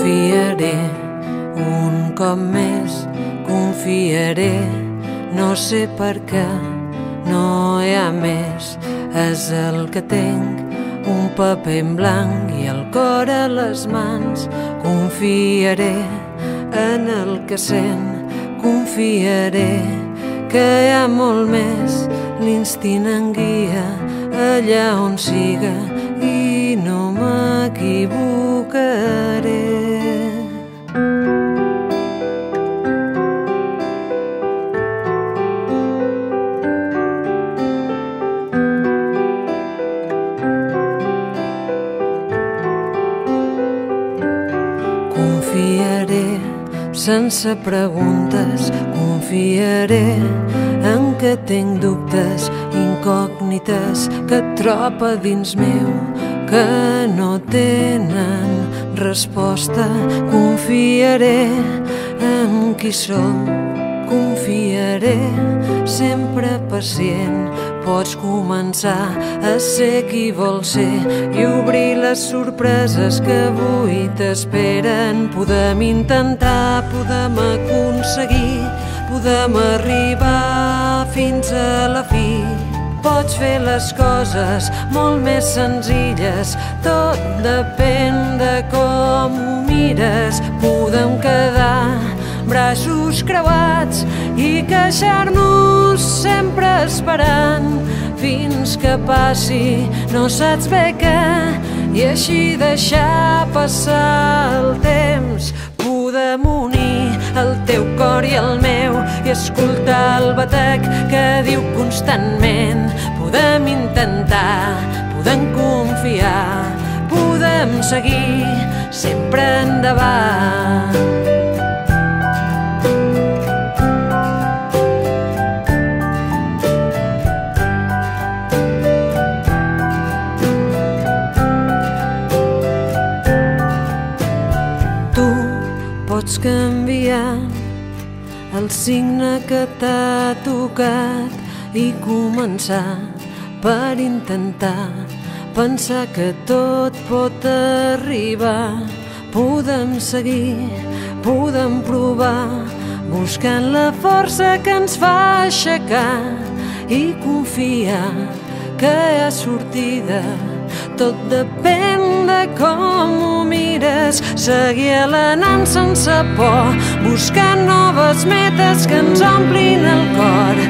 Confiaré un cop més, confiaré, no sé per què, no hi ha més. És el que tinc, un paper en blanc i el cor a les mans. Confiaré en el que sent, confiaré que hi ha molt més. L'instint em guia allà on siga i no m'equivocaré. Confiaré sense preguntes, confiaré en que tinc dubtes, incògnites que tropa dins meu, que no tenen resposta. Confiaré en qui sóc, confiaré, sempre pacient. Pots començar a ser qui vols ser i obrir les sorpreses que avui t'esperen. Podem intentar, podem aconseguir, podem arribar fins a la fi. Pots fer les coses molt més senzilles, tot depèn de com ho mires. Podem quedar braços creuats i queixar-nos sempre esperant fins que passi no saps bé què, i així deixar passar el temps. Podem unir el teu cor i el meu i escoltar el batec que diu constantment. Podem intentar, podem confiar, podem seguir sempre endavant. Pots canviar el signe que t'ha tocat i començar per intentar pensar que tot pot arribar. Podem seguir, podem provar, buscant la força que ens fa aixecar i confiar que hi ha sortida. Tot depèn de com ho mires, seguir alenant sense por, buscant noves metes que ens omplin el cor.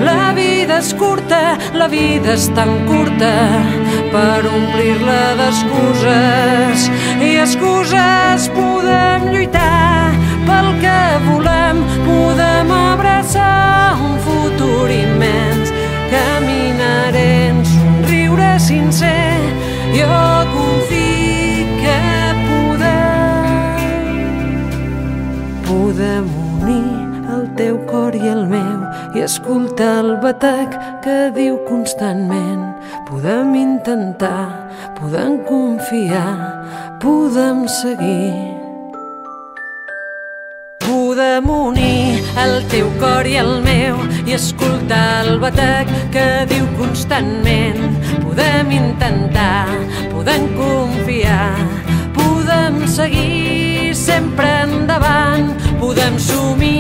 La vida és curta, la vida és tan curta per omplir-la d'excuses, i excuses podem lluitar pel que volem, podem abraçar un futur immens. Caminaré en somriure sincer, jo confio que podem unir el teu cor i el meu i escoltar el batec que diu constantment. Podem intentar, podem confiar, podem seguir. Podem unir el teu cor i el meu i escoltar el batec que diu constantment. Podem intentar, podem confiar, podem seguir sempre endavant. Podem somiar